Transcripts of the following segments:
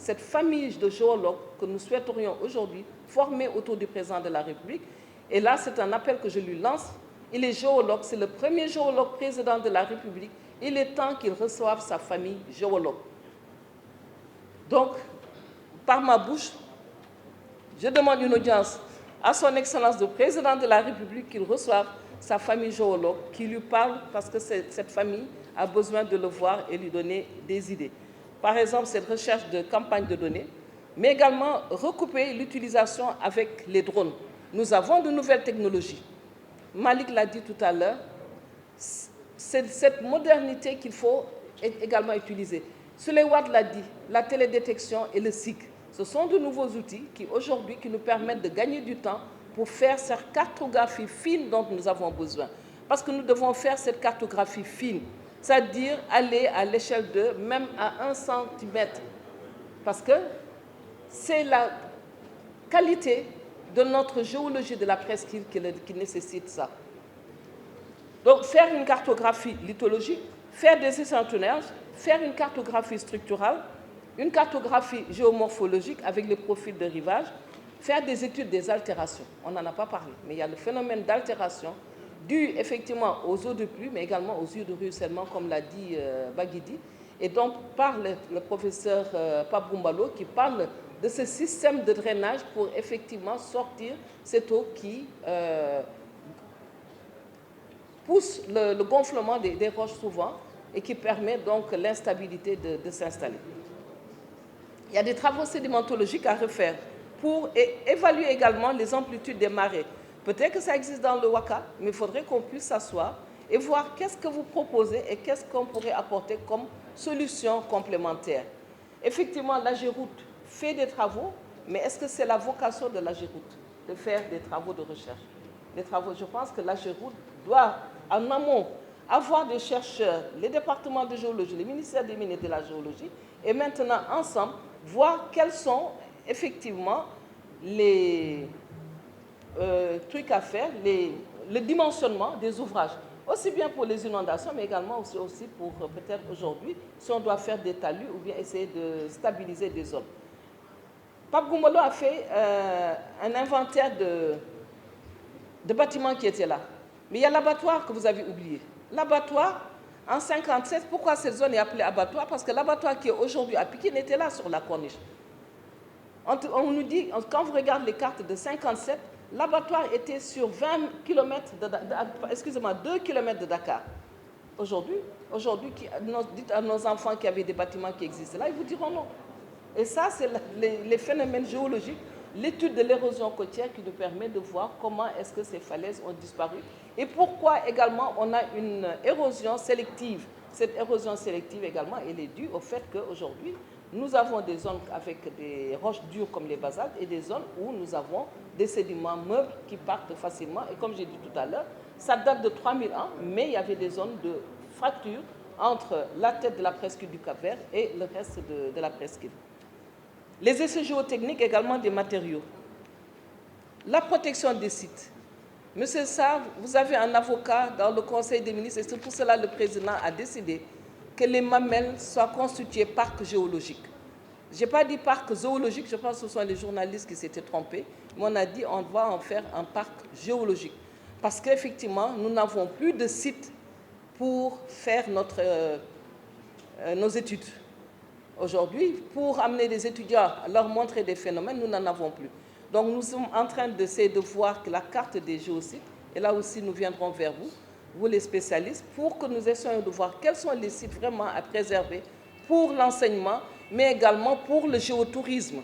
cette famille de géologues que nous souhaiterions aujourd'hui former autour du président de la République. Et là, c'est un appel que je lui lance. Il est géologue, c'est le premier géologue président de la République. Il est temps qu'il reçoive sa famille géologue. Donc, par ma bouche, je demande une audience à son Excellence le Président de la République qu'il reçoive sa famille géologue, qui lui parle parce que cette famille a besoin de le voir et lui donner des idées. Par exemple, cette recherche de campagne de données, mais également recouper l'utilisation avec les drones. Nous avons de nouvelles technologies. Malik l'a dit tout à l'heure, c'est cette modernité qu'il faut également utiliser. Suley-Wad l'a dit, la télédétection et le SIG, ce sont de nouveaux outils qui aujourd'hui nous permettent de gagner du temps pour faire cette cartographie fine dont nous avons besoin. Parce que nous devons faire cette cartographie fine, c'est-à-dire aller à l'échelle de même à 1 centimètre. Parce que c'est la qualité de notre géologie de la presqu'île qui nécessite ça. Donc, faire une cartographie lithologique, faire des échantillonnages, faire une cartographie structurale, une cartographie géomorphologique avec les profils de rivage, faire des études des altérations. On n'en a pas parlé, mais il y a le phénomène d'altération dû effectivement aux eaux de pluie, mais également aux eaux de ruissellement, comme l'a dit Baguidi, et donc par le professeur Pape Boumbalo, qui parle de ce système de drainage pour effectivement sortir cette eau qui pousse le gonflement des roches souvent et qui permet donc l'instabilité de s'installer. Il y a des travaux sédimentologiques à refaire pour évaluer également les amplitudes des marées. Peut-être que ça existe dans le Ouaka, mais il faudrait qu'on puisse s'asseoir et voir qu'est-ce que vous proposez et qu'est-ce qu'on pourrait apporter comme solution complémentaire. Effectivement, l'AGEROUTE fait des travaux, mais est-ce que c'est la vocation de l'AGEROUTE de faire des travaux de recherche? Des travaux, je pense que l'AGEROUTE doit, en amont, avoir des chercheurs, les départements de géologie, les ministères des mines et de la géologie, et maintenant, ensemble, voir quels sont effectivement les trucs à faire, le dimensionnement des ouvrages, aussi bien pour les inondations, mais également aussi pour peut-être aujourd'hui, si on doit faire des talus ou bien essayer de stabiliser des zones. Pape Goumbalo a fait un inventaire de bâtiments qui étaient là. Mais il y a l'abattoir que vous avez oublié. L'abattoir, en 1957, pourquoi cette zone est appelée abattoir? Parce que l'abattoir qui est aujourd'hui à Pikine était là sur la corniche. On nous dit, quand vous regardez les cartes de 1957, l'abattoir était sur 2 km de Dakar. Aujourd'hui, dites à nos enfants qu'il y avait des bâtiments qui existaient là, ils vous diront non. Et ça, c'est les phénomènes géologiques, l'étude de l'érosion côtière qui nous permet de voir comment est-ce que ces falaises ont disparu et pourquoi également on a une érosion sélective. Cette érosion sélective également, elle est due au fait qu'aujourd'hui, nous avons des zones avec des roches dures comme les basaltes et des zones où nous avons des sédiments meubles qui partent facilement. Et comme j'ai dit tout à l'heure, ça date de 3000 ans, mais il y avait des zones de fracture entre la tête de la presqu'île du Cap-Vert et le reste de la presqu'île. Les essais géotechniques également des matériaux. La protection des sites. Monsieur Sarr, vous avez un avocat dans le Conseil des ministres et c'est pour cela que le président a décidé que les mamelles soient constituées parcs géologiques. Je n'ai pas dit parc zoologique, je pense que ce sont les journalistes qui s'étaient trompés, mais on a dit qu'on va en faire un parc géologique. Parce qu'effectivement, nous n'avons plus de sites pour faire nos études. Aujourd'hui, pour amener des étudiants à leur montrer des phénomènes, nous n'en avons plus. Donc nous sommes en train d'essayer de voir que la carte des géosites, et là aussi nous viendrons vers vous les spécialistes, pour que nous essayions de voir quels sont les sites vraiment à préserver pour l'enseignement, mais également pour le géotourisme.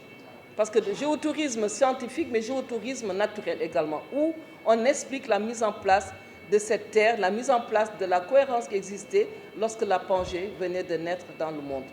Parce que le géotourisme scientifique, mais géotourisme naturel également, où on explique la mise en place de cette terre, la mise en place de la cohérence qui existait lorsque la Pangée venait de naître dans le monde.